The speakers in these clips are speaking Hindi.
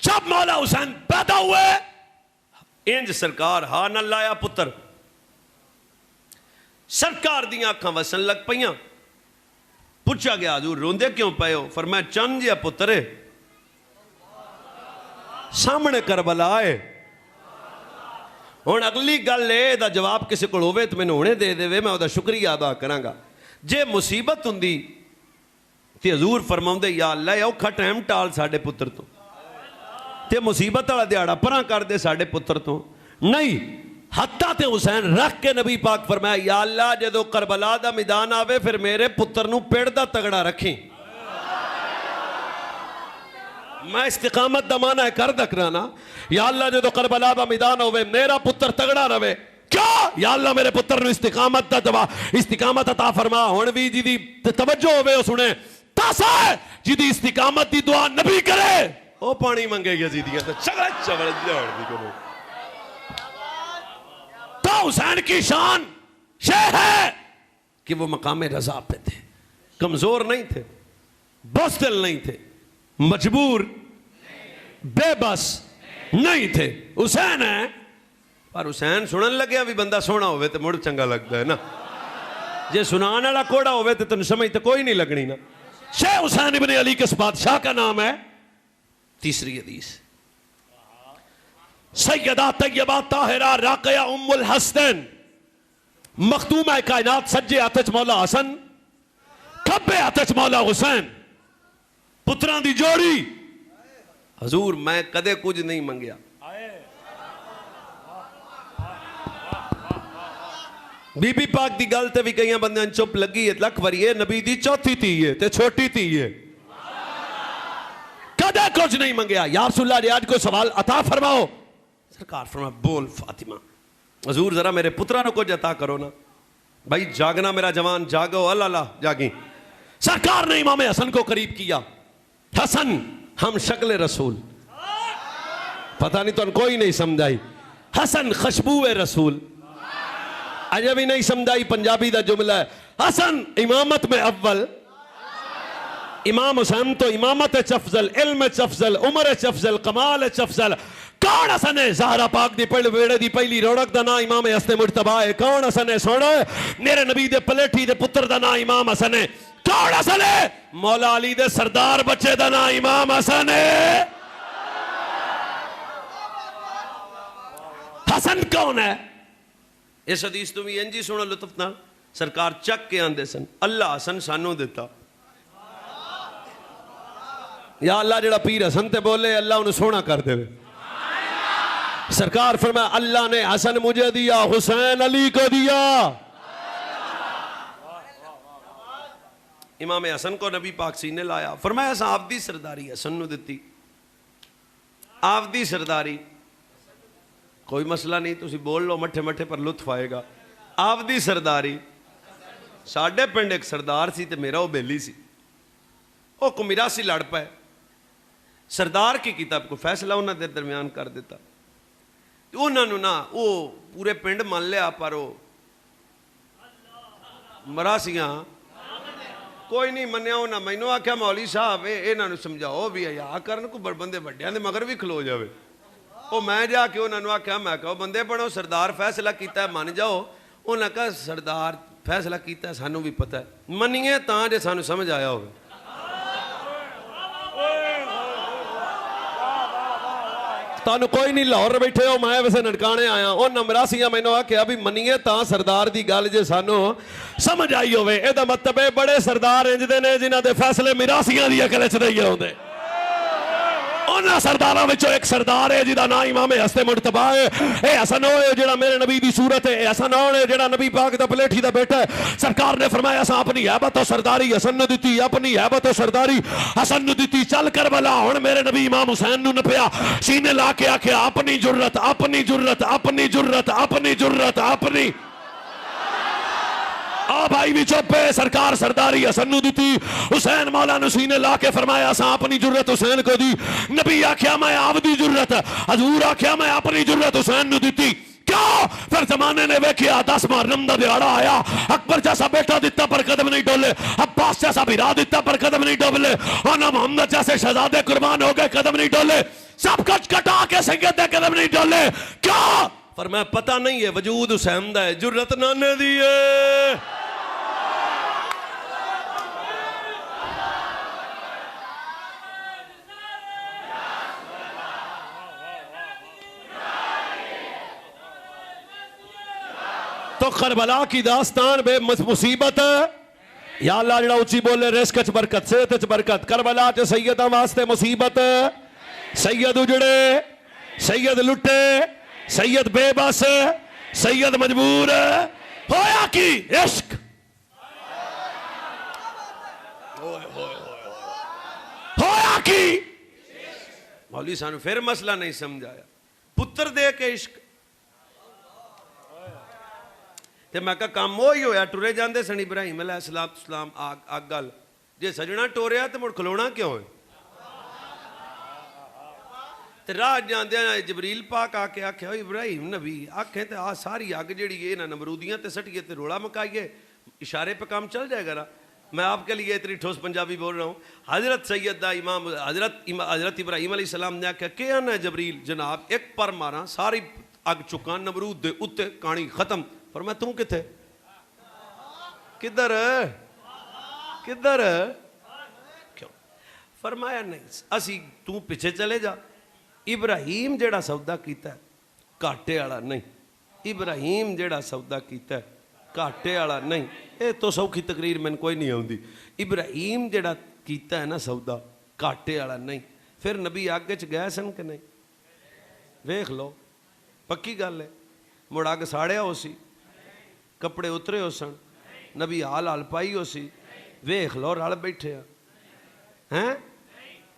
जब मौला हुसैन पैदा हुए इंज सरकार हा न लाया पुत्र, सरकार दियां अखां वसन लग पईयां। पूछा गया हजूर रोंदे क्यों पे हो? फरमाया चंद जिहा पुत्र है, सामने करबला है। हुण अगली गल दा जवाब किसी को होवे तो मैनूं हुणे दे देवे, मैं उहदा शुक्रिया अदा करांगा। जे मुसीबत हुंदी ते हजूर फरमाउंदे या अल्लाह औखा टाइम टाल साडे पुत्र तो, ते मुसीबत वाला दिहाड़ा परां कर दे साडे पुत्र तो। नहीं, हत्ता ते हुसैन रख के नबी पाक फरमाया या अल्लाह जदों करबला दा मैदान आवे फिर मेरे पुत्र नूं पेड़ दा तगड़ा रखी। मैं इस्तिकामत दा माना कर दकना ना, या अल्लाह जो करबला दा मैदान होवे मेरा पुत्र तगड़ा रवे। क्या या अल्लाह मेरे पुत्र नूं इस्तिकामत दा दवा इस्तिकामत अता फरमा। हुण भी जिदी तवज्जो होवे ओ सुने, तासा जिदी इस्तिकामत दी दुआ नबी करे ओ पानी मंगे यजीदियां ते चगड़ चवल जान दी करो। तो हुसैन की शान ये है कि वो मकाम रजा पे थे, कमजोर नहीं थे, बुज़दिल नहीं थे, मजबूर बेबस नहीं थे। हुसैन है पर हुसैन सुनन लगे भी बंदा सोहना होवे तो मुड़ चंगा लगता है ना, जे सुनान वाला कोड़ा होवे तो तेन समझ तो कोई नहीं लगनी ना। शेख हुसैन इब्ने अली किस बादशाह का नाम है? तीसरी हदीस, सैयदा तैयबा ताहिरा राक़िया उम्मुल हसनैन मखदूमा कायनात सज्जे हाथ मौला हसन खब्बे हाथ मौला हुसैन, पुत्रां दी जोड़ी। हजूर मैं कदे कुछ नहीं मंगया, बीबी पाक दी गल ते भी कई बंदे चुप लगी है, लख वरी है नबी दी चौथी धी है ते छोटी धी है, कदे कुछ नहीं मंगया। या रसूलल्लाह जी आज कोई सवाल अता फरमाओ। सरकार फरमा बोल फातिमा, हजूर जरा मेरे पुत्रा को कुछ अता करो ना। भाई जागना मेरा जवान जागो, अल्लाह जागी। सरकार ने इमाम हसन को करीब किया। हसन हम शक्ल रसूल, पता नहीं तो कोई नहीं समझाई। हसन खुशबू रसूल, अजय भी नहीं समझाई। पंजाबी का जुमला है हसन इमामत में अव्वल, इमाम हुसैन तो इमामत अफजल, इल्म अफजल, उमर अफजल, कमाल अफजल। कौन हसन है? ज़हरा पाक दी पहले वेड़े दी पहली रौनक दा नाम इमाम हसन मुजतबा है। कौन हसन है? सुनो मेरे नबी दे पलेठी दे पुत्र दा नाम इमाम हसन है। कौन हसन है? मौला अली दे सरदार बच्चे दा नाम इमाम हसन है। हसन कौन है? इस हदीस तो भी इंजी सुनो लुत्फ नाल। सरकार चक के आंदे सन अल्लाह हसन सानू दिता। या अल्लाह जेड़ा पीर हसन ते बोले अल्लाह उन्हें सोना कर देवे। सरकार फरमाया अल्लाह ने हसन मुझे दिया, हुसैन अली को दिया। इमाम हसन को नबी पाक सीने लाया, फरमाया आप दी सरदारी हसन नू दिती, आप दी सरदारी कोई मसला नहीं, तुसी बोल लो मठे मठे पर लुत्फ आएगा। आप दी सरदारी, साडे पिंड एक सरदार सी ते मेरा वो बेली सी, वो को मिरासी लड़ पाए। सरदार की किताब को फैसला उन्होंने दरम्यान कर दिता। उन्होंने ना वो पूरे पिंड मान लिया, पर वो मरासियां कोई नहीं मनिया। उन्हें मैनू आख्या मौली साहब इन्होंने समझाओ भी हया करन को बंदे वड्डियां दे मगर भी खलो जावे। वो मैं जाके उन्होंने आख्या, मैं कहो बंदे बनो, सरदार फैसला किया मन जाओ। उन्हें कहा सरदार फैसला किया सानू भी पता है, मनीए तां जे सानू समझ आया हो। तानू कोई नहीं, लाहौर बैठे हो, मैं वैसे ननकाने आया। और नमरासियां मैनू आख्या भी मनीए तां सरदार की गल जे सानू समझ आई होवे। एदा मतलब है बड़े सरदार इंजदे ने जिन्हां दे फैसले मिरासियां दी अकल च नहीं आउंदे। उन्हां सरदारां विचों एक सरदार है जिहदा नाम इमाम हसन मुजतबा है। ए हसन है जिहड़ा मेरे नबी दी सूरत है, ए हसन है जिहड़ा नबी पाक दा पलेठी दा बेटा है। सरकार ने फरमाया असां अपनी हैबत और सरदारी हसन नूं दित्ती, अपनी हैबत और सरदारी हसन नूं दित्ती। चल करबला हुण मेरे नबी इमाम हुसैन नूं नपिया, सीने ला के आख्या अपनी जुर्रत, अपनी जुर्रत, अपनी जुर्रत, अपनी जुर्रत, अपनी। आ भाई भी चुप है। सरकार सरदारी हसन नूं दित्ती, हुसैन मौला नूं सीने ला के फरमाया असां अपनी जुर्रत हुसैन को दी। नबी आख्या मैं आपदी जुर्रत, हजूर आख्या मैं अपनी जुर्रत हुसैन नूं दित्ती। क्या फिर जमाने ने वेखिया 10 मुहर्रम दा दिहाड़ा आया, अकबर जैसा बेटा दिता पर कदम नहीं डोले, अब्बास जैसा भिरा दिता पर कदम नहीं डोले, और मोहम्मद जैसे शहजादे कुर्बान हो गए कदम नहीं डोले। सब कुछ कटा के सैयद दे कदम नहीं डोले। क्या? पर मैं पता नहीं है वजूद हुसैन दा है, जुर्रत नाने दी है। तो करबला की दास्तान बे मुसीबत या अल्लाह जड़ा उची बोले रिस्क च बरकत, सेहत च बरकत। करबला च सैयदा वास्ते मुसीबत, सैयद उजड़े, सैयद लुटे, सैयद बेबस, सैयद मजबूर होया की इश्क, होया की मौलवी सानू फिर मसला नहीं समझाया। पुत्र दे के इश्क ते मैं कहा काम वो ही होया, टुरे जाते सन इब्राहिम अलैहिस्सलाम आग गल जे सजना टोरिया तो मुड़ खलोना क्यों है? ते राह जांदे जबरील पाक आके आख्या इब्राहिम नबी आखे तो आ सारी अग जी ये ना नमरूदियां ते सटिए ते रोड़ा मकाइए, इशारे पे काम चल जाएगा ना। मैं आपके लिए इतनी ठोस पंजाबी बोल रहा हूँ। हजरत सैयदा इमाम हजरत इब्राहिम अलैहिस्सलाम ने आख्या क्या ना जबरील जनाब एक पर मारा सारी अग चुका नमरूद दे उत्ते कहानी खत्म। पर मैं तू किथे किधर किधर क्यों? फरमाया नहीं असी तू पिछे चले जा। इब्राहिम जेड़ा सौदा कीता घाटे वाला नहीं, इब्राहिम जेड़ा सौदा कीता घाटे वाला नहीं। ये तो सौखी तकरीर मैंने कोई नहीं आती। इब्राहिम जेड़ा कीता है ना सौदा घाटे वाला नहीं। फिर नबी आगे च गए सन कि नहीं? वेख लो पक्की गल है। मुड़ अग साड़िया हो सी, कपड़े उतरे हो सन, नबी हाल हाल पाई हो सी, वेख लो रल बैठे हैं।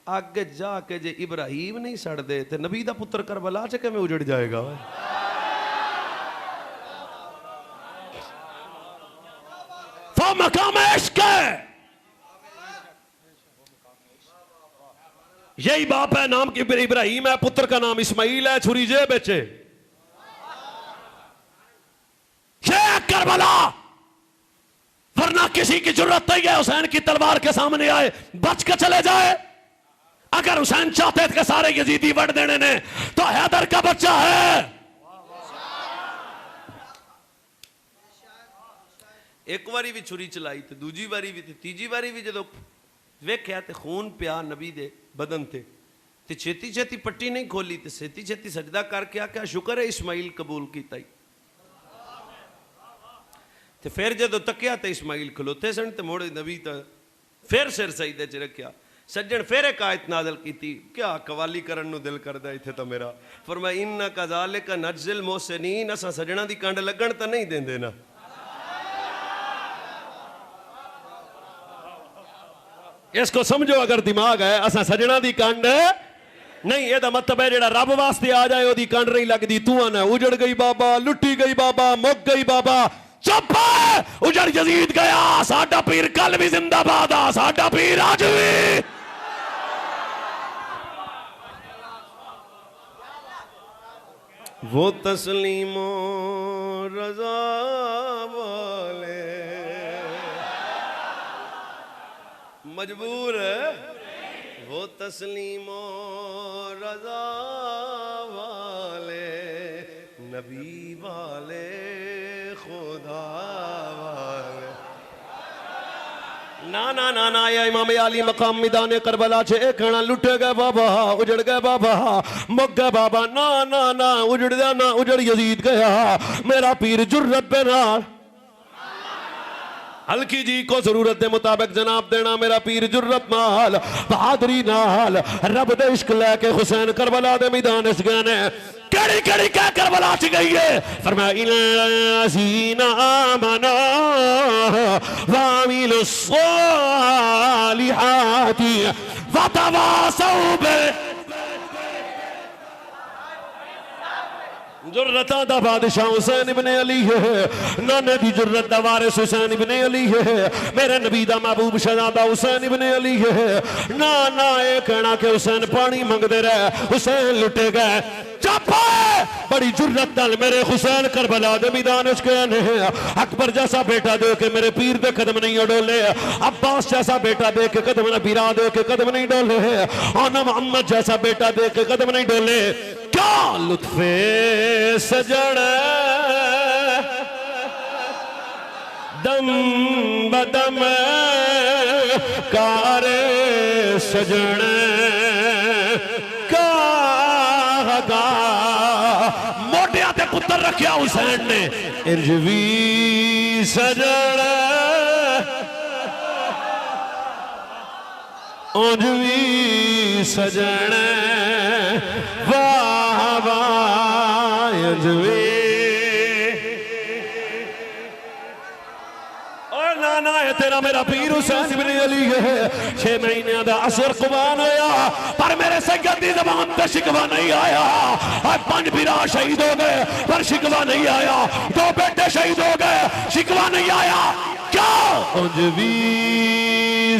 आगे जाके जे इब्राहिम नहीं सड़दे ते नबी दा पुत्र करबला च किवें उजड़ जाएगा? तो मकाम इश्क है, यही बाप है, नाम की इब्राहिम है, पुत्र का नाम इस्माइल है, छुरी जेब बेचे। करबला वरना किसी की जरूरत नहीं है हुसैन की तलवार के सामने आए बच के चले जाए। अगर हुसैन चाहते थे कि सारे यजीदी वट देने ने तो हैदर का बच्चा है। एक बारी भी छुरी चलाई तो दूजी बारी भी तीजी बारी भी जो वेख्या तो खून पिया नबी दे बदन ते छेती छेती पट्टी नहीं खोली तो छेती छेती सजदा करके आख्या शुक्र है इस्माइल कबूल किया। तो फिर जो तकिया तो इस्माइल खलोते सन तो मुड़ नबी तो फिर सिर सईदे च रखिया। सज्जन फिर एक आयत नाज़िल की क्या कवाली करन नूं दिल करदा इत्थे तो मेरा। फरमाया इन्ना कज़ालिका नज्ज़िल मोहसिनीन, असां सजना दी कंड लगन तो नहीं देंदे ना। इसको समझो अगर दिमाग है, असां सजना दी कंड नहीं। एदा मतलब है जेड़ा रब वास्ते आ जाए ओदी कंड नहीं लगदी। तू आना उजड़ गई बाबा, लुटी गई बाबा, मुक गई बाबा। चुप उजड़ यजीद गया, साडा पीर कल भी जिंदाबाद आ, साडा पीर आज भी। वो तस्लीमो रजा वाले मजबूर है, वो तस्लीमो रजा वाले नबी वाले खुदा वाले। ना ना ना ना या इमाम अली मकाम मैदान करबला छे कहना लुटे गए बाबा, उजड़ गए बाबा, मुक गए बाबा। ना ना ना उजड़ गया, ना उजड़ यजीद गया। मेरा पीर जुर्रत पे ना हल्की जी को जरूरत के मुताबिक जनाब देना। मेरा पीर जुर्रत नाल बहादुरी नाल रब दे इश्क लैके हुसैन करबला दे मैदान च गए ने। कड़ी कड़ी कह करबला च गई है। फरमाया इन्ना आमना वामिलु स्वालिहाति वतवासौ बिल जुर्रता दा बादशाह हुसैन इब्ने अली है, नाने दी जुर्रत दा वारिस हुसैन इब्ने अली है, मेरे नबी दा महबूब शहजादा हुसैन इब्ने अली है। ना ना ये कहना कि हुसैन पानी मंगते रहे, हुसैन लुटे गए। चुप है। बड़ी जुर्रत नाल मेरे हुसैन करबला दे मैदान च गए ने। अकबर जैसा बेटा दे के मेरे पीर दे कदम नहीं डोले, अब्बास जैसा बेटा दे के कदम न पीरा दे के कदम नहीं डोले, आना मोहम्मद जैसा बेटा दे के कदम नहीं डोले। क्या लुत्फे सजन दम बदम कारे सजन का मोटिया ते पुत्र रखिया हुसैन ने। इंजवी सजन उंजवी सजन वाह वाह इंजवी। ना है तेरा मेरा पीर हुसैन इब्न अली है। 6 महीने का असर कुर्बान होया पर मेरे सैयद दी ज़बान पे शिकवा नहीं आया। 5 बिरा शहीद हो गए पर शिकवा नहीं आया। 2 बेटे शहीद हो गए शिकवा नहीं आया। क्या उंजवी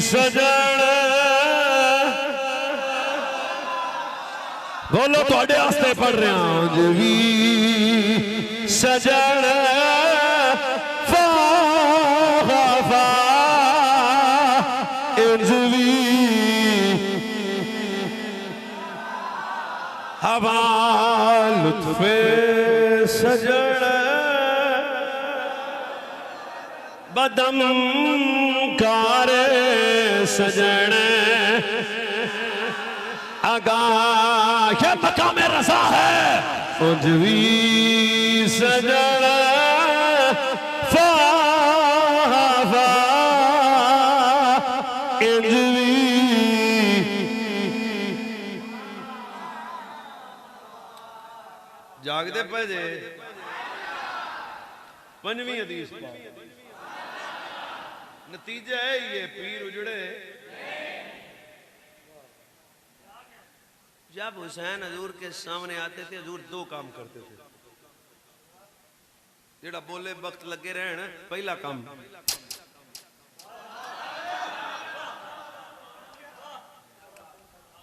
सजन बोलो थोड़े वास्ते पढ़ रहे हैं। उंजवी सजन हवा लुत्फे सजन बदम कारे सजन आगा ये मकाम रज़ा है। उंजवी सजन जागदे पे जे 5वीं हदीस नतीजा है ये पीर उजड़े। जब हुसैन हजूर के सामने आते थे हजूर 2 काम करते थे। जेड़ा बोले वक्त लगे रहन पहला काम,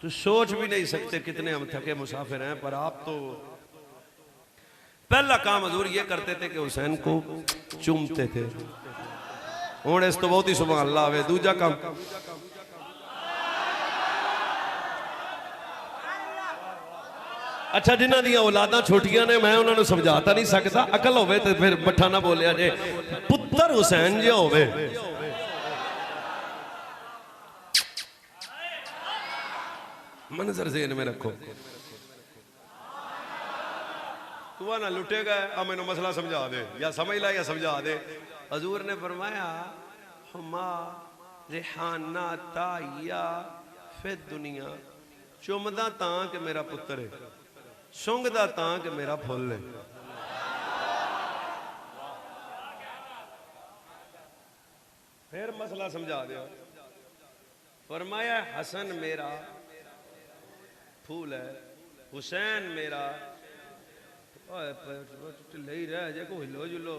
तो सोच भी नहीं सकते कितने हम थके मुसाफिर हैं, पर आप तो पहला काम हजूर ये करते थे कि हुसैन को चूमते थे। हुण इस तो बहुत ही सुभान अल्लाह आवे। दूजा काम अच्छा जिन्हां दी औलादां छोटियां ने मैं उन्हां नूं समझा नहीं सकता। अकल होवे तो फिर बट्ठा ना बोलिया जे। पुत्र हुसैन जे होवे मंजर ज़हन में रखो। तू ना लुटेगा अब मैंने मसला समझा दे, या समझ ला या समझा दे। हजूर ने फरमाया हुमा रिहाना ताया फिर दुनिया। चुमदा तां कि मेरा पुत्र है, सुंघदा तां कि मेरा फुल है। फिर मसला समझा दिया। फरमाया हसन मेरा फूल है, हुसैन मेरा ले ही रह जे को हिलो जुलो।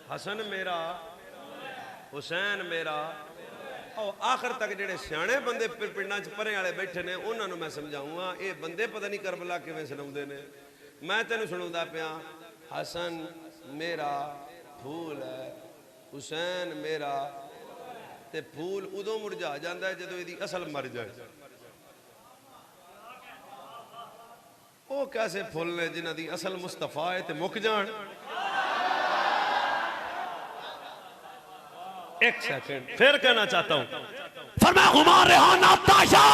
हसन मेरा हुसैन मेरा। और आखिर तक जेडे सियाने बंदे पिंडां च परे वाले बैठे ने उन्होंने मैं समझाऊंगा। ये बंदे पता नहीं करबला किवें सुनाउंदे ने। मैं तेनों सुनाउंदा पिया हसन मेरा फूल है, हुसैन मेरा। ते फूल उदों मुरझा जाता है जदों इहदी असल मर जाए। वो कैसे फुल ने जिन्हां दी असल मुस्तफा है ते मुक जान। एक सेकंड फिर कहना चाहता हूं। फरमाया गुमार रेहाना ताशा।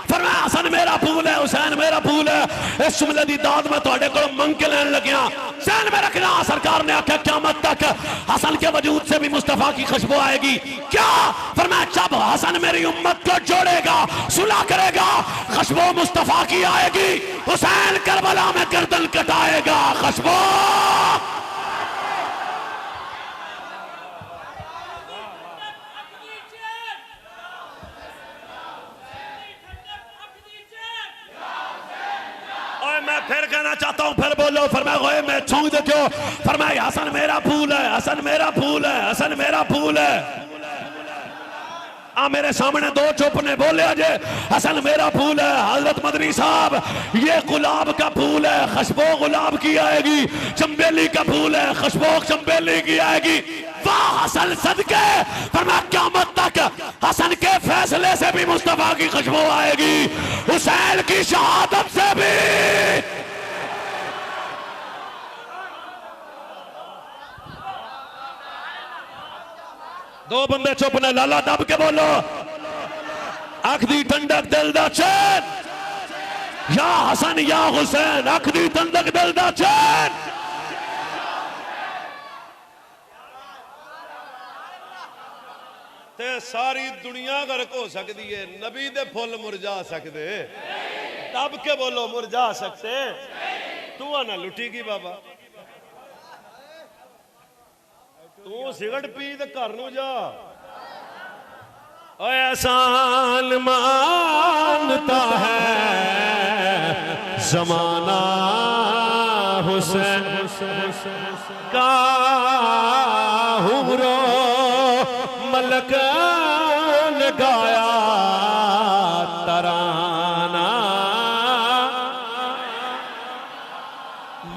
फरमाया हसन मेरा फूल है, हुसैन मेरा फूल है। इस जुमले दी दाद मैं तुहाडे कोल मंग के लैन लग्या। ज़हन में रखना सरकार ने आख्या क़यामत तक हसन के वजूद से भी मुस्तफा की खुशबू आएगी। क्या फरमाया जब हसन मेरी उम्मत को जोड़ेगा, सुलह करेगा, खुशबू मुस्तफा की आएगी। हुसैन करबला में गर्दन कटाएगा, खुशबू। फिर कहना चाहता हूं, फिर बोलो। फरमाया मैं छूंग दे क्यों? फरमाया हसन मेरा फूल है, हसन मेरा फूल है, हसन मेरा फूल है। आ मेरे सामने दो चुप ने बोले अजय हसन मेरा फूल है। हजरत मदनी साहब ये गुलाब का फूल है, खुशबू गुलाब की आएगी। चंबेली का फूल है, खुशबू चंबेली की आएगी। वाह हसन सदके, फरमा क़यामत तक हसन के फैसले से भी मुस्तफा की खुशबू आएगी, हुसैन की शहादत से भी। दो बंदे चुप ने, लाला दब के बोलो। अख दी ठंडक दिल दा चैन, या हसन या हुसैन, अख दी ठंडक दिल दा चैन। ते सारी दुनिया गर्क हो सकती है, नबी दे फुल मुरझा सकते। दब के बोलो मुरझा सकते। तू ना लुटी की बाबा, तू सिगरेट पी तो घर नू जा। एहसान मानता है जमाना हुसैन का, हुमरो मलक ने गाया तराना।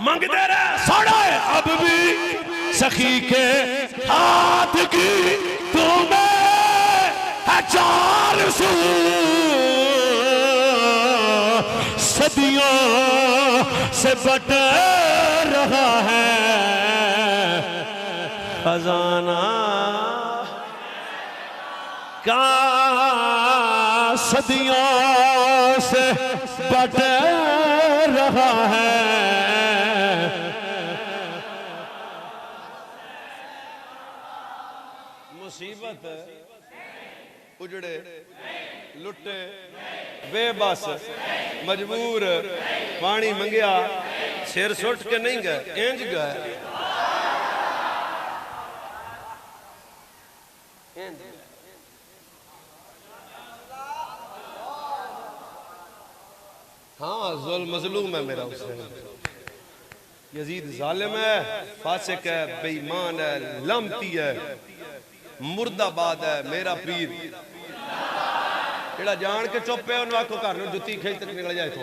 मंगते रहे सोना है अब भी सखी के हाथ की तुम्हें है चार सू, सदियों से बट रहा है खजाना का, सदियों से बट रहा है। मुसीबत उजड़े लुटे बेबस मजबूर, पानी मंगया सिर सुट के नहीं गए, इंज गए। हाँ जुल्म मजलूम है मेरा हुसैन, यजीद जालिम है, फासिक है, बेईमान है, लमती है, मुर्दाबाद है मेरा पीर। जेड़ा जान के चुप है उन्हें आखो घर में जुत्ती खींच तक निकल जाए। तो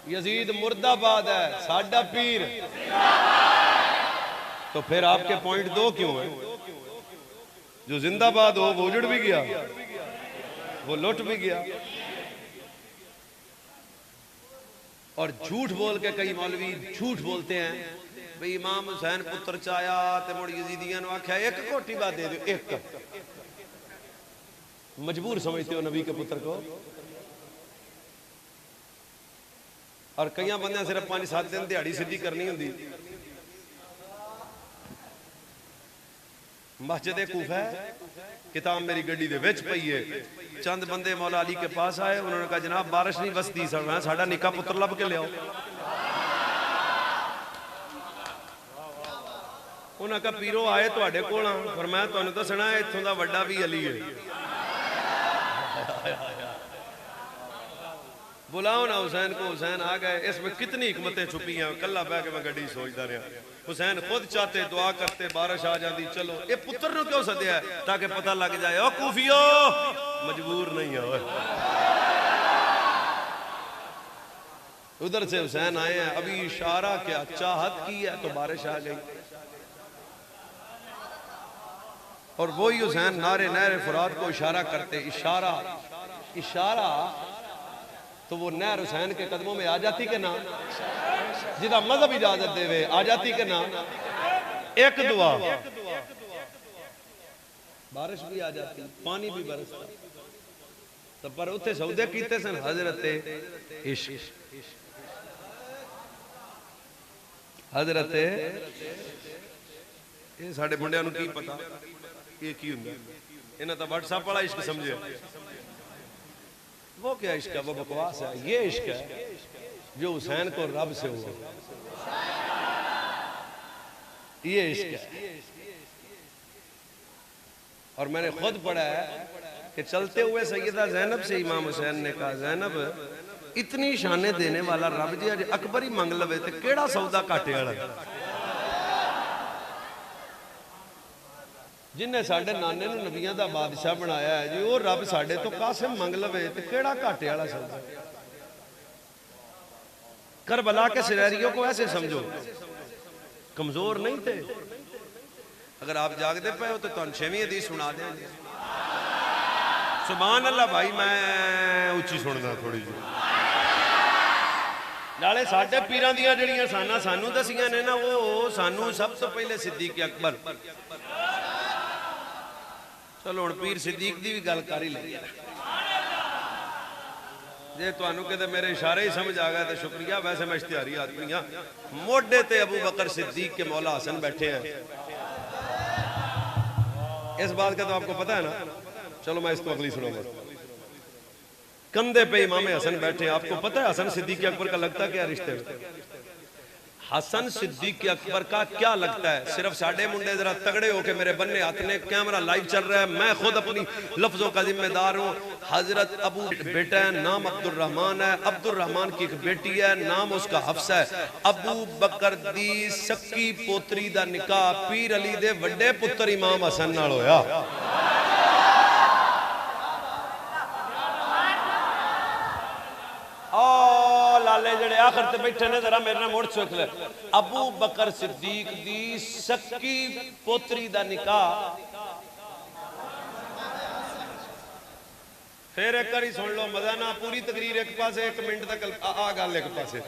यजीद मुर्दाबाद है साडा पीर। तो फिर आपके पॉइंट दो क्यों है? जो जिंदाबाद हो वो उजड़ भी गया, वो लुट भी गया। और झूठ बोल के कई मौलवी झूठ बोलते हैं भाई इमाम हुसैन पुत्र चाया ते मुड़ यजीदियां नु आख्या एक कोठी बात दे दो, एक मजबूर समझते हो नबी के पुत्र को। और कई बंद सिर्फ 5-7 दिन दिहाड़ी सीधी करनी होंगी। मस्जिद कूफा किताब मेरी गड्डी दे विच पई है। चंद बंदे मौला अली के पास आए, उन्होंने कहा जनाब बारिश नहीं बसती, साडा निका पुत्र लब के लियाओ। उन्होंने कहा पीरो आए तुहाडे कोल, पर मैं तुहानू दसना है इत्थों दा वड्डा भी अली है। बुलाओ ना हुसैन को। हुसैन आ गए। इसमें कितनी हिकमतें छुपी हैं, कल्ला बह के मैं गड्डी सोचता रहा। हुसैन खुद चाहते दुआ करते बारिश आ जाती। चलो ये पुत्र नु क्यों सद्या ताकि पता लग जाए ओ कूफियो मजबूर नहीं है। उधर से हुसैन आए हैं, अभी इशारा क्या चाहत की है तो बारिश आ गई। और वही हुसैन नारे नहर फुरात को इशारा करते, इशारा इशारा तो वो नहर हुसैन के कदमों में आ जाती के ना, जिदा मजहब इजाजत देवे आ जाती के ना। एक दुआ बारिश भी आ जाती, पानी भी बरसता। तो पर उथे सौदे कीते सन हजरत इश्क, हजरत ये साडे मुंडियां नूं की पता ये की हुंदा। इन्हां तां व्हाट्सएप वाला इश्क समझे। वो क्या इश्क है? वो बकवास है। ये इश्क है जो हुसैन को रब से हुआ, ये इश्क है। और मैंने खुद पढ़ा है कि चलते हुए सैयदा ज़ैनब से इमाम हुसैन ने कहा ज़ैनब इतनी शाने देने वाला रब जी अज अकबर ही मंग लवे ते केड़ा सौदा घाटे वाला। जिन्हें साढ़े नाने नूं नबियां दा बादशाह बनाया है जी, वो रब साढ़े तो कासिम मंग लवे तो केड़ा घाटे वाला समझे। करबला के सिनेरियो को ऐसे समझो, कमजोर नहीं थे। अगर आप जागते पे हो तो तुहानू 6वीं हदीस सुना देंगे। सुभान अल्लाह भाई, मैं उच्ची सुनदा थोड़ी जी। नाले साडे पीरां दियां जड़ियां साना सानू दसियां ने ना, वो सानू सब तो पहले सिद्दीक अकबर। चलो हुण पीर सिद्दीक दी भी गल कर ही लई। जे तुहानू किते मेरे इशारे ही समझ आ गया तो शुक्रिया, वैसे मैं इश्तिहारी आदमी हाँ। मोढे ते अबू बकर सिद्दीक के मौला हसन बैठे हैं, इस बात का तो आपको पता है ना। चलो मैं इसको अगली सुनाऊंगा। कंधे पे इमाम हसन बैठे, आपको पता है हसन सिद्दीक अकबर का लगता क्या रिश्ते में? हसन सिद्दीक अकबर का क्या लगता है? सिर्फ साढ़े मुंडे जरा तगड़े होके मेरे बन्ने हाथ ने, कैमरा लाइव चल रहा है, मैं खुद अपनी लफ्जों का जिम्मेदार हूँ। हजरत अबू बेटा है, नाम अब्दुल रहमान है, अब्दुल रहमान की एक बेटी है, नाम उसका हफ्सा है। अबू बकर दी सक्की पोतरी दा निकाह पीर अली दे वड्डे पुत्र इमाम हसन नाल होया। लाले जड़े आखिर ते बैठे ने जरा मेरे मुड़ चुक ले। अबू बकर सिद्दीक दी सक्की पोतरी दा निकाह, फिर एक बारी सुन लो, मजा ना पूरी तकरीर एक पासे 1 मिनट तक आ गल एक पासे।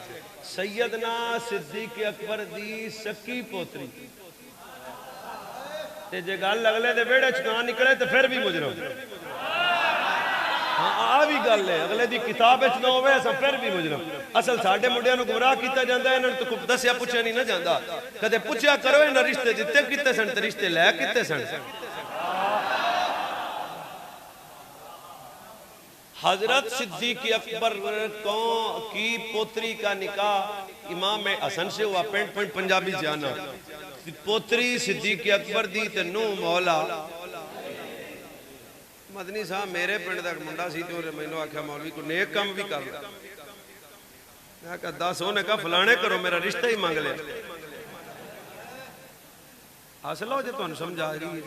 सैयदना सिद्दीक अकबर दी सक्की पोतरी ते जे गल अगले दे वेड़े च ना निकले तो फिर भी मुजरम। हाँ आ भी गल है, अगले दी किताब च ना होवे असां फिर भी मुजरम। असल साडे मुंडियां नूं गुमराह कीता जांदा है, इन्हां नूं तो दस्सिया पुछया नहीं ना जांदा। कदे पुछया करो इन्हां रिश्ते दित्ते किते सन ते रिश्ते लै किते सन। हजरत सिद्दीक अकबर की पोतरी का निकाह इमाम हसन से हुआ। पेंट पंजाबी जाना पोतरी सिद्दीक अकबर दी ते नूं मौला मदनी साहब मेरे पिंड का मुंडा सी, तो मैनू आख्या मौलवी को नेक काम भी कर ला। मैं कहा दस, उन्हें कहा फलाने करो, मेरा रिश्ता ही मांग लिया। हासिल हो जो तुहानू समझ आ रही है।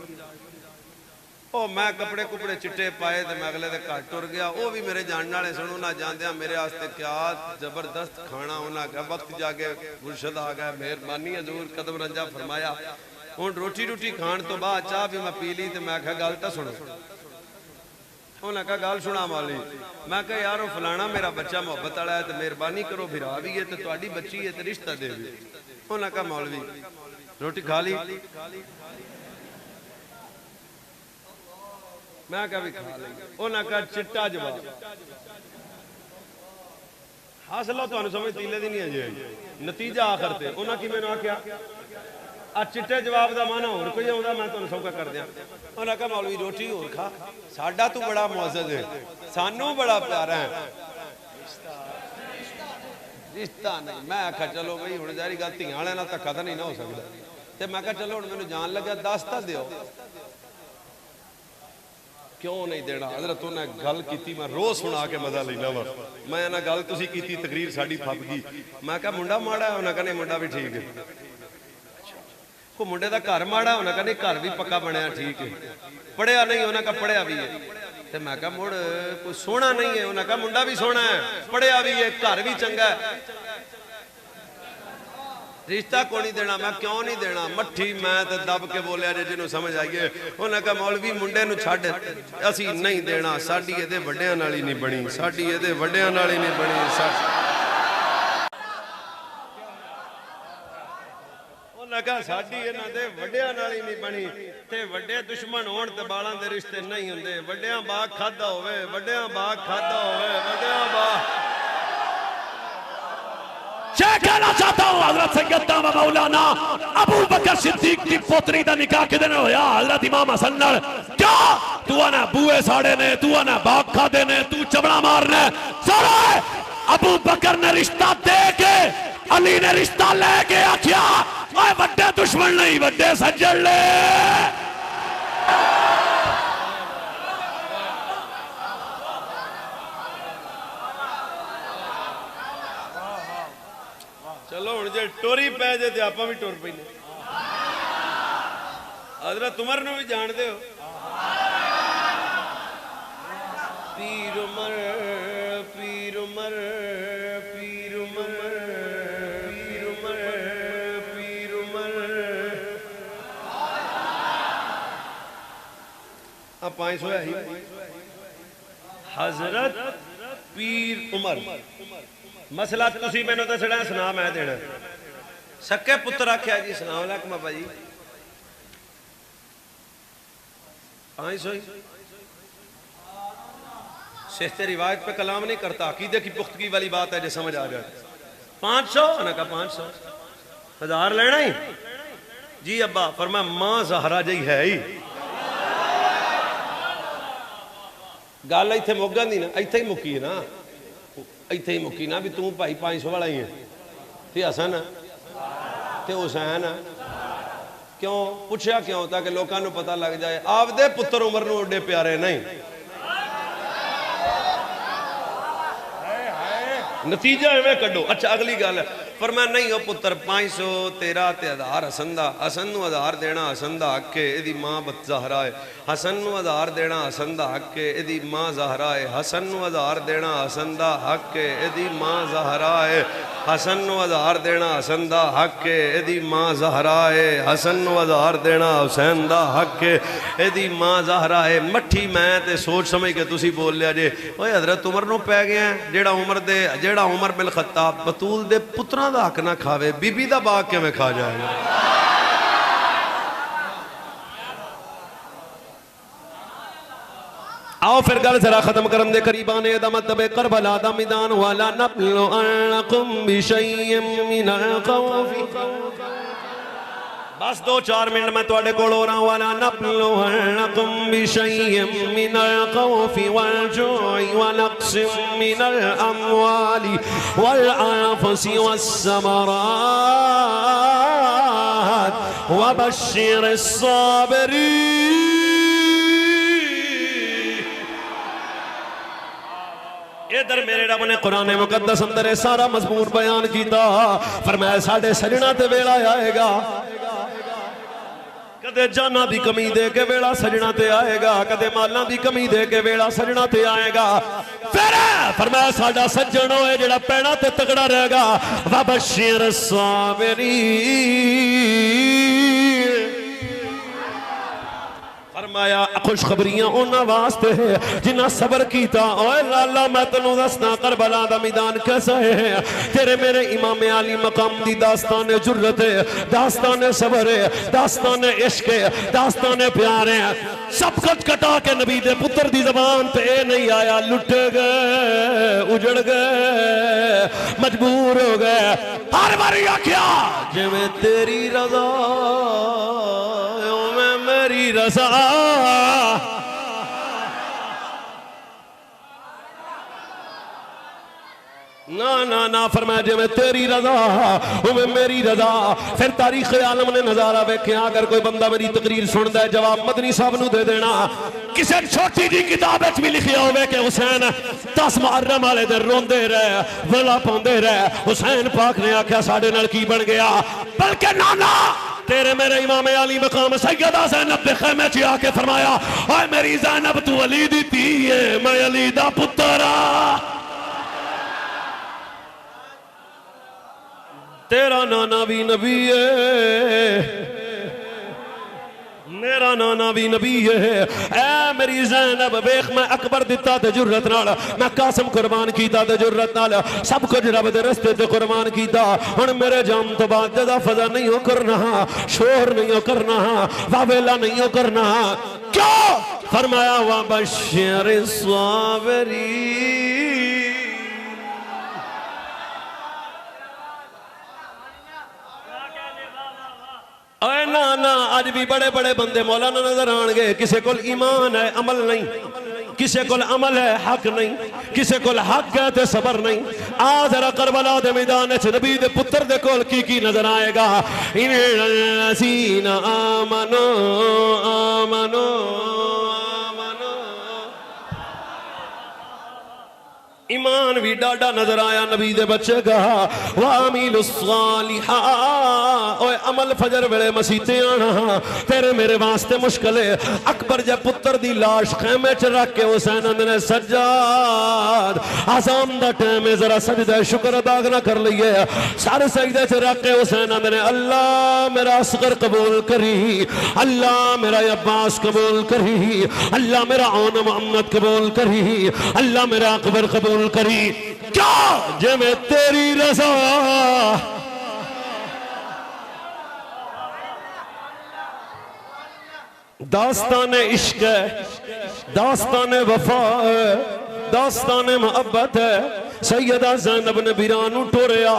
ओ मैं कपड़े कुपड़े चिट्टे पाए तो मैं अगले दे घर टुर गया। वो भी मेरे जानने वाले सुनो ना जानदे मेरे वास्ते क्या जबरदस्त खाना उन्हें आख्या। वक्त जाके मुर्शद आ गया, मेहरबानी हजूर कदम रंजा फरमाया। हुण रोटी रूटी खाण तो बाद चाह भी मैं पी ली तो मैं आख्या गल तो सुनो। उन्हें कहा गल सुना मौलवी। मैं कहा यार फलाना मेरा बच्चा मुहब्बत वाला है तो मेहरबानी करो, फिरा भी है तो तुहाडी बच्ची है तो रिश्ता दे भी। उन्हें कहा मौलवी रोटी खा ली? मैं कहा भी खा ली। उन्हें कहा चिट्टा जवाब। हासिल तुहानू समझ तीले दी नहीं है नतीजा आखिर ते। उन्हें कि मैनू आख्या आ चिट्टे जवाब का माना होर कोई आउंदा, मैं तुहानू सौखा कर दियां। उन्हें कहा मौलवी रोटी होर खा, साडा तू बड़ा मुअज़्ज़ज़ है, सानू बड़ा प्यारा है, रिश्ता नहीं। मैं आख्या चलो बई हुण जारी गल धियां वाले नाल धक्का तां नहीं ना हो सकदा। ते मैं कहा चलो हुण मैनू जान लग्या दस तां दिओ। क्यों नहीं देना? हजरत उन्हें गल की, मैं रोज सुना के मजा लेना वा। मैं ना गल तुसीं कीती, तकरीर साडी फप गई। मैं कहा मुंडा माड़ा है? उन्हें कहा नहीं मुंडा भी ठीक है। को मुंडे का घर माड़ा? उन्हें कहा नहीं घर भी पक्का बनया ठीक है। पढ़िया नहीं? उन्हें कहा पढ़िया भी है। तो मैं कहा मुड़ कोई सोहना नहीं है? उन्हें कहा मुंडा भी सोहना है, पढ़िया भी है, घर भी चंगा है, रिश्ता को नहीं देना। मैं क्यों नहीं देना? मट्ठी मैं तो दब के बोलिया जे जिन्हों समझ आइए। उन्हें कहा मौलवी मुंडे नूं छड्ड, असी नहीं देना, साडी इहदे वड्डियां नाल ही नहीं बनी, साडी इहदे वड्डियां नाल ही नहीं बनी। साडी इन्हां दे वड्डियां नाल ही नहीं बनी। ते वड्डे दुश्मन होण ते बालां दे रिश्ते नहीं हुंदे। वड्डियां बाग खादा होवे, वड्डियां बाग खादा होवे, वड्डियां बाग। कहना चाहता हूं हजरत सैयदना व मौलाना अबू बकर सिद्दीक की पोतरी दा निकाह किदे नाल होया? हजरत इमाम हसन नाल। क्या तू आना बूए साड़े ने, तू आना बाग खादे ने, तू चबड़ा मारना? सारे अबू बकर ने रिश्ता दे के अली ने रिश्ता लेके आख्या ओए वड्डे दुश्मन नहीं वड्डे सज्जन ले। चलो हुण जे टोरी पै जे ते आपां भी टुर पैने। हजरत उमर नूं भी जानदे हो? पीर उमर पीर उमर पीर उमर पीर उमर पीर उमर। अब 500 है ही। हजरत पीर उमर मसला तुसी मैनू दसना, सुना मैं देना। सक्के पुत्र आख्या जी। सलाम अलैकुम बाबा जी। 500 ही। शेख ते रिवायत पे कलाम नहीं करता, अकीदे की पुख्तगी वाली बात है जो समझ आ जाए। 500 ना का 500 1000 लेना ही जी अब्बा। फरमा मां जहरा जी है ही। गल इत्थे मुक जांदी ना, इत्थे ही मुक्की है ना, इत्थे ही मुक्की ना भी तू भाई 500 वाला ही है ते हसन ते हुसैन। क्यों पूछया क्यों? ताकि लोगों को पता लग जाए आपदे पुत्र उमर नूं ओडे प्यारे नहीं। नतीजा इवें कड्डो। अच्छा अगली गल है, पर मैं नहीं हो पुत्र 500 तेरा ते 1000 हसन दा। हसन नूं 1000 देना हसन दा हक है, इहदी मां ज़हरा है। हसन नूं 1000 देना हसन दा हक है, इहदी मां ज़हरा है। हसन नूं 1000 देना हसन दा हक है, इहदी मां ज़हरा है। हसन नूं 1000 देना हसन दा हक है, इहदी मां ज़हरा है। हसन नूं 1000 देना हुसैन दा हक है, इहदी मां ज़हरा है। मट्ठी मैं ते सोच समझ के तुसी बोल लिया जे ओए हज़रत उमर नूं पै गया जेड़ा उमर बिन खत्ताब बतूल दे पुत्रां दा हक ना खावे, बीबी दा बाग किवें खा जाएगा? आओ फिर गल जरा खत्म करन दे करीबान दा मतलब करबला दा मैदान वाला नबलु अनकुम बिशैय्यिम मिनल खौफि। बस 2-4 मिनट मैं तुहाडे कोल हो रहा हूं। वाला नबलु अनकुम बिशैय्यिम मिनल खौफि वल जुइ व नक्सिम मिनल अमवालि वल अनफुसि वस्समरात व बश्शिरिस साबिरीन। इधर मेरे रब ने कुरान मुकद्दस अंदर सारा मजमून बयान किया। फरमाया साडे सजना ते वेला आएगा, कदे जाना दी कमी दे के वेला सजना ते आएगा, कदे माला दी कमी दे के वेला सजना ते आएगा। फिर फरमाया साडा सज्जन होए जेड़ा पैना ते तगड़ा रहेगा। वबश्शिर साबिरीन। फरमाया खुशखबरियां उन्हां वास्ते है जिन्हां सबर कीता। ओए लाला मैं तैनूं दसना करबला दा मैदान कैसा है। तेरे मेरे इमाम अली मकाम दी दास्तान जुर्रत है, दास्तान सबर है, दास्तान इश्क है, दास्तान प्यार है। सब कुछ कटा के नबी दे पुत्र दी ज़बान पे नहीं आया। लुट गए, उजड़ गए, मजबूर हो गए। हर बारी आख्या जिवें तेरी रज़ा मेरी रज़ा। ना ना ना फरमाया जिवें तेरी रज़ा उवें मेरी रज़ा। फिर तारीख आलम ने नज़ारा वेख्या। अगर कोई बंदा मेरी तकरीर सुनता है जवाब मदनी साहब नूं दे देना। किसी छोटी जी किताब भी लिखिया होवे कि हुसैन 10 मुहर्रम वाले दिन रोंदे रहे, वेला पाउंदे रहे। हुसैन पाक ने आख्या साडे नाल की बन गया। बल्कि नाना तेरे मेरे इमाम अली मकाम सैयदा ज़ैनब दे खैमे च आके फरमाया ओए मेरी ज़ैनब तू अली दी धी है, मैं अली दा पुत्र आ। तेरा नाना भी नबी है, मेरा नाना भी नबी है। ऐ मेरी ज़ैनब वेख मैं अकबर दिता ते जुर्रत नाल, मैं कासम कुर्बान कीता ते जुर्रत नाल, सब कुछ रब दे रस्ते ते कुर्बान कीता। हुण मेरे जाम तो बाद ज्यादा फजा नहीं हो करना, शोर नहीं हो करना, वावेला नहीं हो करना। क्यों? फरमाया वा बश्शिरिस साबिरीन। अरे ना ना आज भी बड़े बड़े बंदे मौलाना नजर आएंगे। किसी को ईमान है अमल नहीं, किसी को अमल है हक नहीं, किसी को हक है तो सबर नहीं। आ जरा करबला दे मैदान च नबी दे पुत्र दे कोल की नजर आएगा। इन्नल्लज़ीना आमनू आमनू आमनू ईमान भी डाडा नजर आया नबी दे बच्चे कहा वामिलुस्सालिहा ओए अमल फजर वेले मसीते आना तेरे मेरे वास्ते मुश्किल है। अकबर जब पुत्र दी लाश खेमे च रख के हुसैन ने सज्जाद आज़ान दा टाइम है जरा सजदा शुक्र अदा ना कर लईए सारे सजदे च रख के हुसैन ने अल्लाह मेरा असगर कबूल करी, अल्लाह मेरा अब्बास कबूल करी, अल्लाह मेरा औन मोहम्मद कबूल करी, अल्लाह मेरा अकबर कबूल करी। क्या जे मैं तेरी रज़ा दास्ताने इश्क है, दास्ताने वफा है, दास्ताने मोहब्बत है। सैयदा ज़ैनब ने बिरानू टोरिया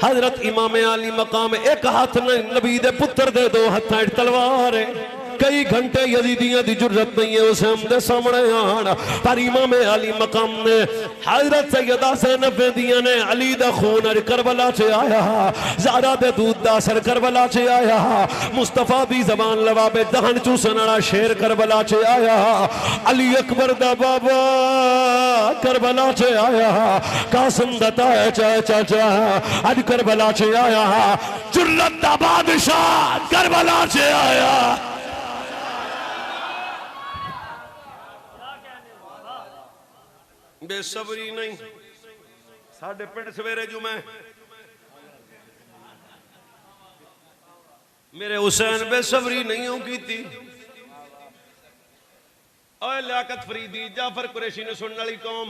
हजरत इमाम अली मकाम एक हाथ ने नबी दे पुत्र दे दो हाथ तलवार है। कई घंटे यजीदियां दी जरूरत नहीं है उसे हमदे सामने आना पर इमाम अली मकाम ने हजरत सैयदा ज़ैनब दिया ने अली दा खून करबला च आया, ज़हरा दे दूध दा असर करबला च आया, मुस्तफा दी जबान लवाबे दहन चूसन वाला शेर करबला च आया, अली अकबर दा बाबा करबला च आया, कासिम दा चाचा अज करबला च आया, जुर्रत दा बादशाह करबला च आया। बेसब्री नहीं साढ़े पिंड सवेरे जुमे मेरे हुसैन बेसब्री नहीं हो की थी। ओए लियाकत फरीदी जाफर कुरैशी ने सुनने वाली कौम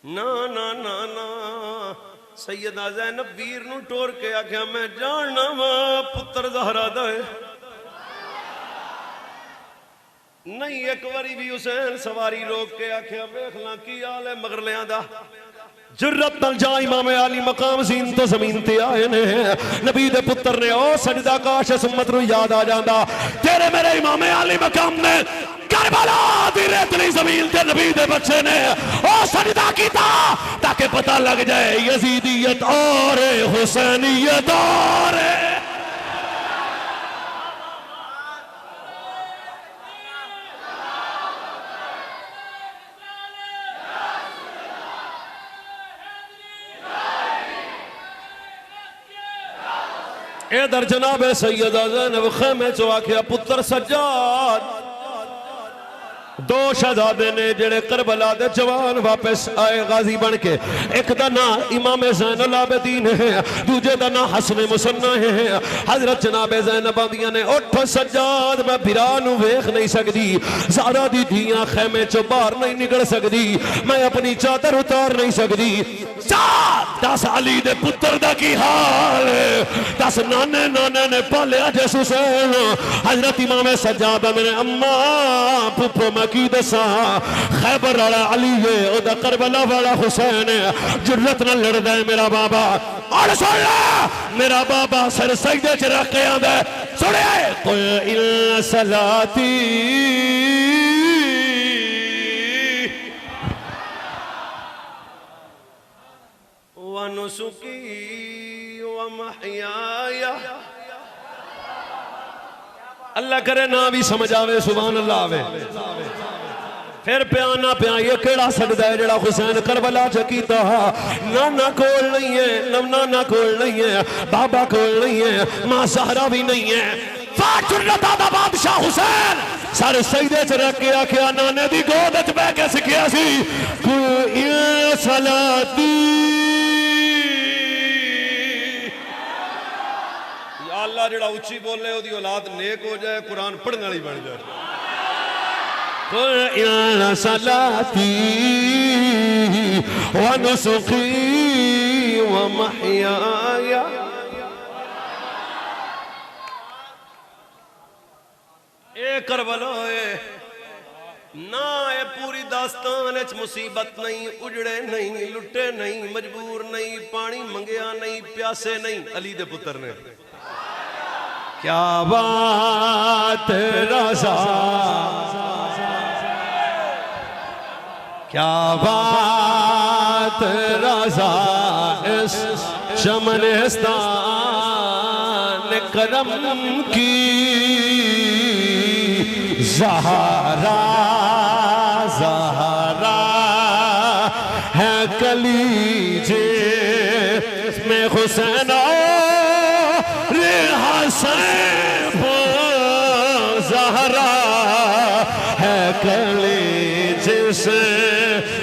ना ना ना ना सैयदा ज़ैनब वीर नू टोर के आख्या मैं जानना वा पुत्र ज़हरा दा नहीं। एक बारी भी हुसैन सवारी रोक के आख्या वेखला की हाल है मगरलियां दा जुर्रत नाल जा इमाम अली मकाम ज़ीन तो ज़मीन ते आए ने नबी दे पुत्र ने ओ सजदा काश सुम्मत नू याद आ जांदा तेरे मेरे इमाम अली मकाम ने करबला दी रेतली ज़मीन ते नबी दे बच्चे ने ओ सजदा कीता ताकि पता लग जाए यजीदियत और हुसैनियत और इधर जनाब सैयदा ज़ैनब खेमे चो आख्या पुत्र सज्जाद दो शहजादे ने जेड़े करबला दे जवान वापस आए गाजी बन के एक दा ना इमाम ज़ैनुल आबिदीन है दूजे दा ना हसन मुसन्ना है। हजरत जनाब ज़ैनब आंदियां ने उठ सज्जाद मैं बिरा नू वेख नहीं सकदी ज़हरा दी धियां खेमे चो बाहर नहीं निकल सकदी मैं अपनी चादर उतार नहीं सकदी। दस अली दे पुत्र दा की हाल दस नाने नाने ने पालिया जिस हुसैन हजरत इमाम सज्जाद मेरे अम्मा पुप्पो मैं की दसा खैबर वाला अली है ओदा करबला वाला हुसैन है जुर्रत न लड़दा है मेरा बाबा और सुन ले मेरा बाबा सर सजदे च रख के आंदा सुने कोई इन सलाती व नुसुकी व महयाया अल्लाह करे ना भी समझ आवे सुभान अल्लाह आवे फिर प्या ना प्या ये केड़ा सकदा है जेड़ा हुसैन करबला च कीता नाना कोल नहीं है नाना कोल नहीं है बाबा कोल नहीं है मां ज़हरा भी नहीं है फाजुर्रता दा बादशाह हुसैन सारे सजदे च रख के आख्या नाने दी गोद च बैठ के सिखिया सी ये सलाती अल्लाह जेड़ा उच्ची बोले ओदी औलाद नेक हो जाए कुरान पढ़ने वाली बन जाए। या सलाती व नुसुकी व महयाया ए करबला ना ए पूरी दास्तान मुसीबत नहीं उजड़े नहीं लुटे नहीं मजबूर नहीं पानी मंगया नहीं प्यासे नहीं अली दे पुत्र ने क्या बात रज़ा क्या बात रज़ा इस शमनेस्तान करम की ज़हरा ज़हरा है कलीजे में हुसैन रे हसन ज़हरा है कलीजे से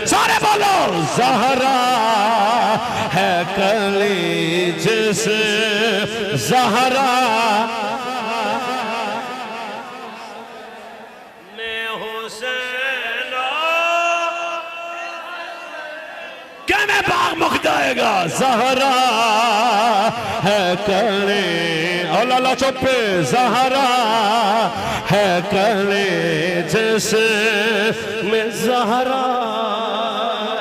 सारे बोलो ज़हरा है कलीजे से ज़हरा बाग मुख जाएगा ज़हरा है कले और लाला चुप्पे ज़हरा है कले जैसे में ज़हरा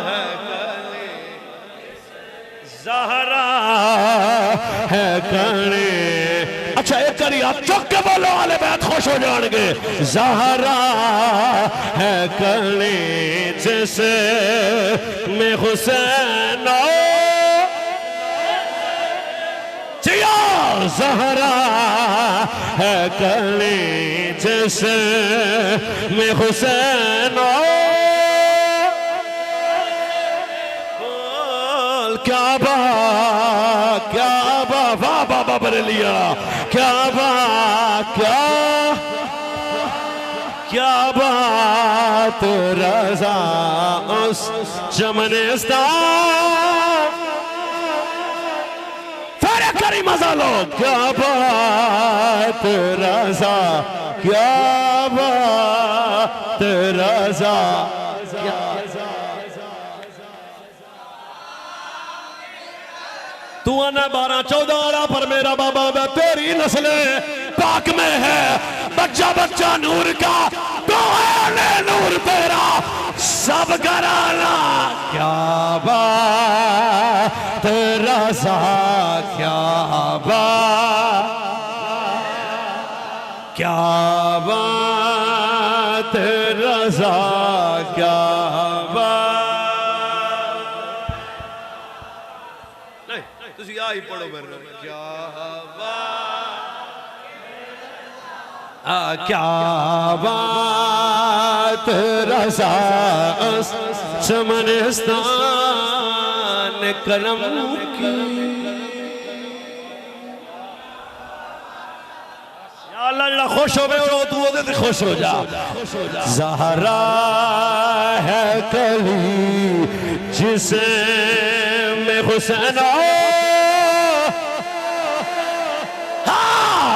है कले ज़हरा है कले अच्छा एक करी आप चुप के बोलो वाले बैत खुश हो जाएंगे ज़हरा है कले जैसे में हुसैन जिया ज़हरा है कले जैसे में हुसैन क्या बा वाह बाबा बरेलिया क्या बात रज़ा उस चमनिस्तान फिर करी मजा लो क्या बात रज़ा क्या बात रज़ा तू आना 12-14 पर मेरा बाबा मैं तेरी नस्ल पाक में है बच्चा बच्चा नूर का तो है नूर तेरा सब कराना क्या बात रज़ा क्या बात रज़ा क्या तुसी आ ही पढ़ो मेरे क्या बात रज़ा चमनिस्तान कलम की अल्लाह खुश हो गए तू ओदे खुश हो जा ज़हरा है कली जिसे में हुसैन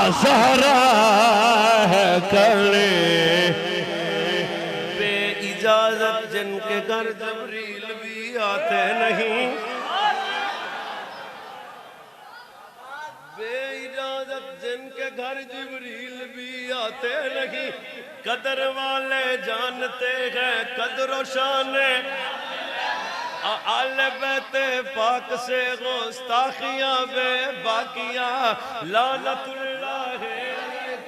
ज़हरा है कले बे इजाजत जिनके घर जबरील भी आते नहीं बे इजाजत जिनके घर जबरील भी आते नहीं कदर वाले जानते हैं कदर शान आले बैते पाक से गुस्ताखियां बे बाकिया लानतुल्लाह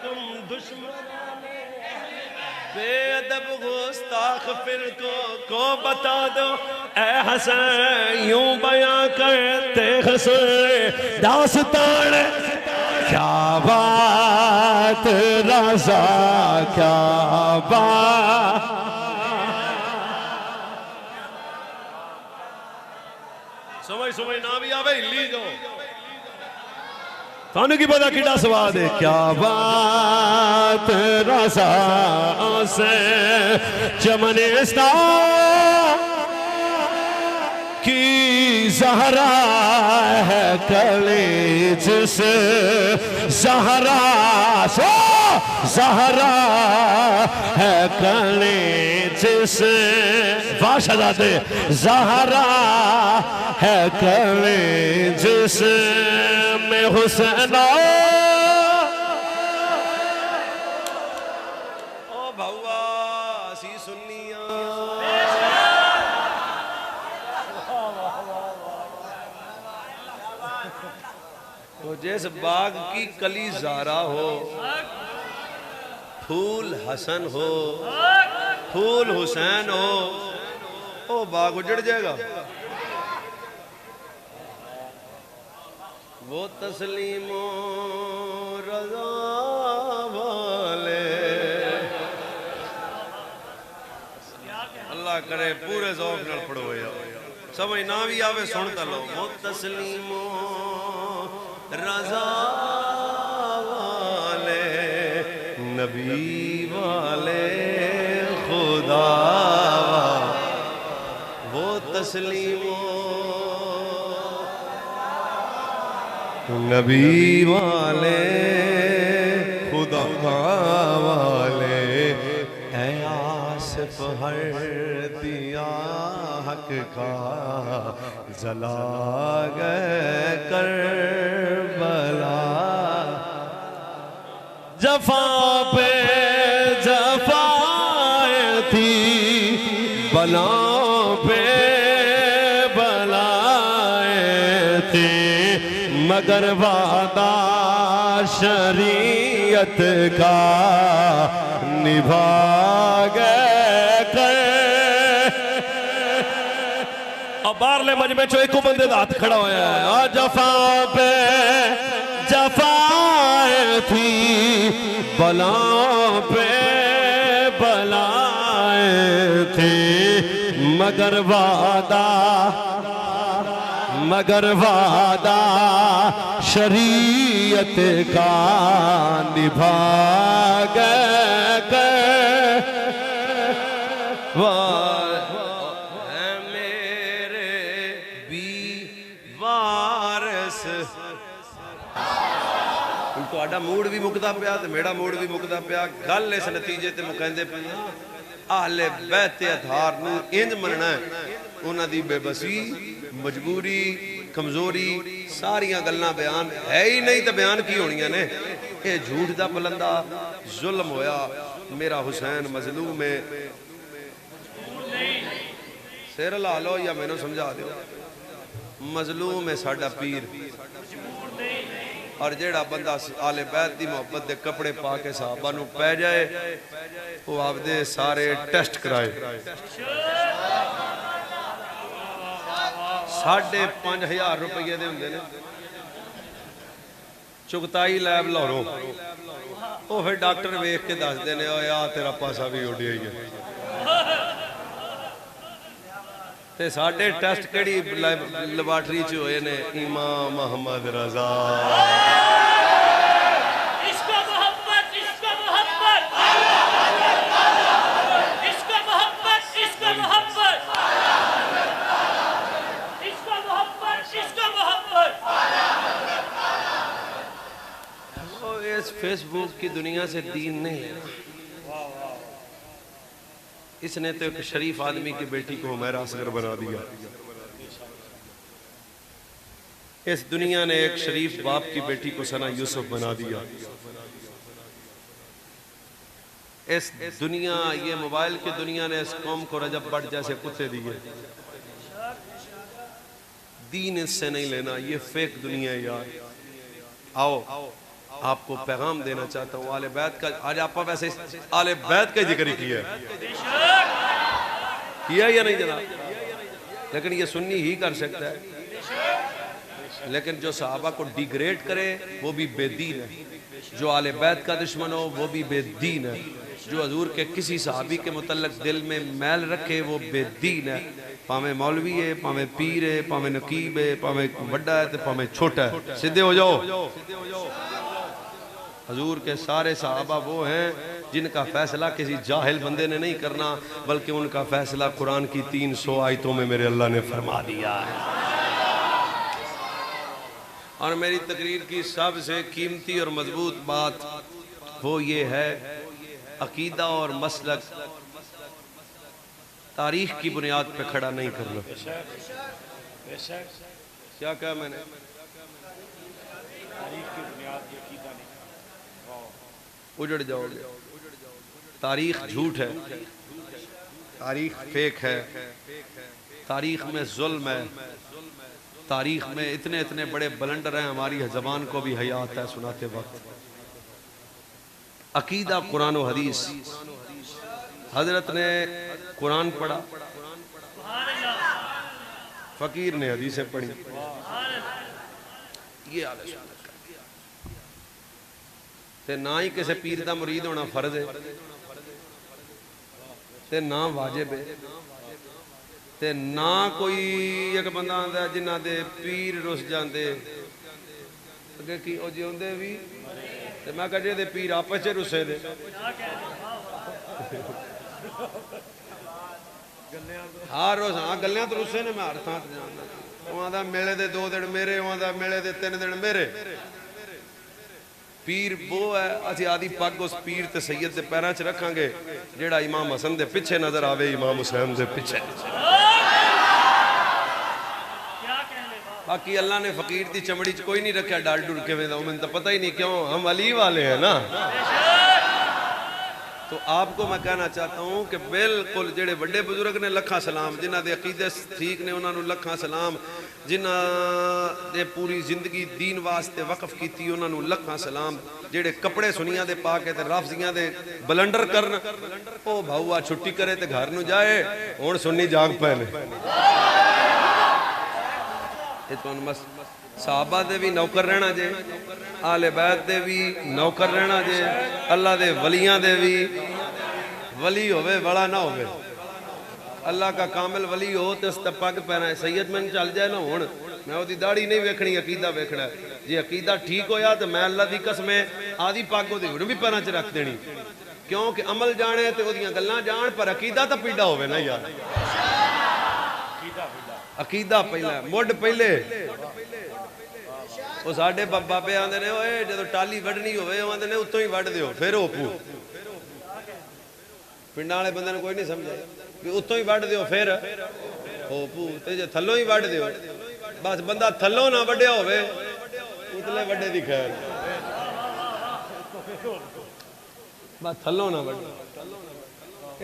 तुम दुश्मन बेअदब गुस्ताख फिर को बता दो ए हसन यूं बयां करते हसन दास्तान क्या बात रज़ा क्या बात समझ ना भी आवे हिली जो थानू की पता किड़ा स्वाद है क्या बात रज़ा से चमनिस्तान की ज़हरा है कलेज से ज़हरा सो ज़हरा है कलेज से वाशदाते ज़हरा है कलेज से में हुसैन ओ भौवा सी सुन्निया तो जिस बाग की कली ज़ारा हो फूल हसन हो फूल हुसैन हो ओ बाग उजड़ जाएगा वो तस्लीमो रज़ा वाले अल्लाह करे पूरे ज़ौक़ नाल पढ़ो यार, समझ ना भी आवे सुन ता लो। तस्लीमो रज़ा वाले नबी वाले खुदा, वो तस्लीमो नबी वाले खुदा वाले, ऐ आसिफ हर दिया हक का जला गए करबला। जफा पे जफाए थी, बला पे बलाए थे, मगर वादा शरीयत का निभा गए कर। और बाहरले मजमे चो एक बंदे का हाथ खड़ा होया है। और जफा पे जफाए थी, बला पे बलाए थे, मगर वादा शरीयत का निभा गए। मेरे भी वारस, तुहाडा मूड भी मुकदा पिया ते मेरा मूड भी मुकदा पिया। गल इस नतीजे ते मुकंदे पे आहले बैत अथार नूं इंज मनना है, उन्हां दी बेबसी मजबूरी कमजोरी सारियां गल्लां बयान है ही नहीं तो बयान की होनियां ने। ये झूठ दा बुलंदा जुल्म होया, मेरा हुसैन मजलूम है। सिर ला लो या मैनू समझा दो, मजलूम है साडा पीर। और जेड़ा बंदा आले बैत दी मोहब्बत दे कपड़े पा के साहबा नूं पै जाए, वो आपदे सारे टेस्ट कराए। 5,500 रुपये दे हुंदे ने, चुगताई लैब लाहौरों। वो फिर डॉक्टर वेख के दसदे ने आ तेरा पासा भी उड्डिया ही है। ते साडे टेस्ट केड़ी लैबार्टरी च होए ने? इमाम मोहम्मद रजा। इस फेसबुक की दुनिया से दीन नहीं है। इसने तो एक शरीफ आदमी की बेटी को हुमैरा असगर बना दिया। इस दुनिया ने एक शरीफ बाप की बेटी को सना यूसुफ बना दिया। इस दुनिया, ये मोबाइल की दुनिया ने इस कौम को रजब भट्ट जैसे कुत्ते दिए। दीन इससे नहीं लेना, ये फेक दुनिया है यार। आओ आपको पैगाम देना चाहता हूँ आले बैत का। आज आप वैसे आले बैत का जिक्र किया या नहीं जनाब? लेकिन ये सुन्नी ही कर सकता है। लेकिन जो सहाबा को डिग्रेड करे वो भी बेदीन है, जो आले बैत का दुश्मन हो वो भी बेदीन है, जो हजूर के किसी सहाबी के मुतल्लक दिल में मैल रखे वो बेदीन है। पावे मौलवी है, पावे पीर है, पावे नकीब है, पावे बड़ा है तो पावे छोटा है। सीधे हो जाओ। हजूर के सारे सहाबा वो हैं जिनका फैसला किसी जाहिल बंदे ने नहीं करना, बल्कि उनका फैसला कुरान की 300 आयतों में मेरे अल्लाह ने फरमा दिया है। और मेरी तकरीर की सबसे कीमती और मजबूत बात वो ये है, अकीदा और मसलक तारीख की बुनियाद पे खड़ा नहीं करना। क्या कहा मैंने? उजड़ जाओगे। तारीख झूठ है, तारीख फेक है, तारीख में जुल्म है, तारीख में इतने इतने बड़े बलंडर हैं, हमारी जबान को भी हया आता है सुनाते वक्त। अकीदा कुरान और हदीस। हजरत ने कुरान पढ़ा, फकीर ने हदीसें पढ़ी। ये ते ना ही किसी पीर का मुरीद होना फर्ज है। ते ना वाजिब है ते ना कोई एक बंदा आंदा जिन्हां दे पीर रुस जाते अगे की ओ जिउंदे भी ते मैं कह जे पीर आपस च रुसे दे हर रोज हाँ गलियां तो रुसे ने मैं हर थां ते जांदा उहां मेले दे 2 दिन मेरे उहां मेले दे 3 दिन मेरे पीर वो है असी आदि पग उस पीर ते सैयद दे पैरां च रखांगे जेड़ा इमाम हसन दे पिछे नजर आवे इमाम हुसैन दे पिछे बाकी अल्लाह ने फकीर की चमड़ी च कोई नहीं रखा डर डुर के मैंने तो पता ही नहीं क्यों हम अली वाले हैं ना तो आपको मैं कहना चाहता हूँ कि बिल्कुल जेड़े बड़े बुजुर्ग ने लखा सलाम जिन्हां दे अकीदे ठीक ने उन्होंने लखा सलाम जिन्हां दे पूरी जिंदगी दीन वास्ते वक्फ की उन्होंने लखा सलाम जेड़े कपड़े सुनिया दे पा के राफजियां दे बलंडर करन ओ भाऊआ छुट्टी करे ते घर नूं जाए हुण सुन्नी जाग पे ने बस साहबा दे भी नौकर रहना जे आले बैत दे भी नौकर रहना जे अल्लाह दे वलियां दे भी वली होवे बड़ा ना होवे अल्लाह का कामिल वली हो तो उस पग पैना है सैयद मैंने चल जाए ना हुण मैं ओदी दाढ़ी नहीं वेखनी अकीदा वेखना जे अकीदा ठीक होया तो मैं अल्लाह दी कसम आदि पग ओदी हुण भी पैरां च रख देनी क्योंकि अमल जाने ते ओदियां गल्लां जान पर अकीदा तो पीड़ा होवे ना यार अकीदा पहला मुड पहले वो साडे बाबे आंदे ने ओए जदों टाली वढ़नी होवे आंदे ने उत्तों ही वढ़ दिओ फिर ओपू पिंडां वाले बंदे ने कोई नहीं समझा भी उत्तों ही वढ़ दिओ फिर ओपू ते जे थल्लों ही वढ़ दिओ बस बंदा थल्लों ना वढ़िया होवे उतले वड्डे दी खैर बस थल्लों ना वढ़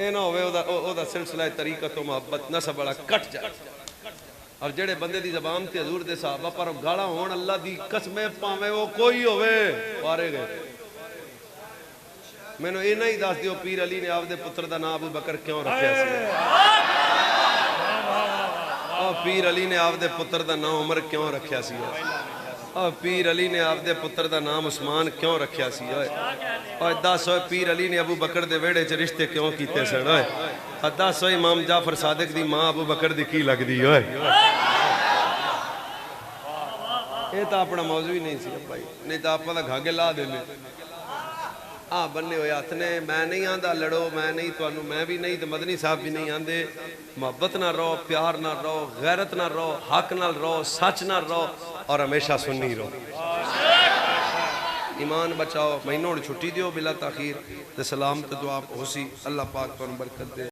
ए ना होवे ओदा सिलसिला तरीका तो मोहब्बत नसब वाला कट जाए और जेड़े बंदे दी जबान ते हजूर दे सहाबा पर गाला होण अल्लाह दी कसमें भावें वो कोई होवे पारे गए मैनू इना ही दस दिओ पीर अली ने आपदे पुत्र दा नाम अबू बकर क्यों रखिया सी और पीर अली ने आपदे पुत्र दा नाम उमर क्यों रखिया सी और पीर अली ने आपदे पुत्र दा नाम उस्मान क्यों रखिया सी और दस पीर अली ने अबू बकर दे वेड़े च रिश्ते क्यों कीते सन दस इमाम जाफर सादिक दी मां अबू बकर दी की लगदी होए ये तो अपना मौजू ही नहीं सी भाई नहीं तो आप घागे ला देने हाँ बन्ने हुए हथ ने मैं नहीं आंदा लड़ो मैं नहीं तुहानू मैं भी नहीं तो मदनी साहब भी नहीं आंदे मोहब्बत ना रहो प्यार ना रहो गैरत ना रहो हक ना रहो सच ना रहो और हमेशा सुन्नी रहो ईमान बचाओ मैनू छुट्टी दियो बिला ताखीर ते सलाम ते दुआ होसी अल्लाह पाक तुहानू बरकत दे।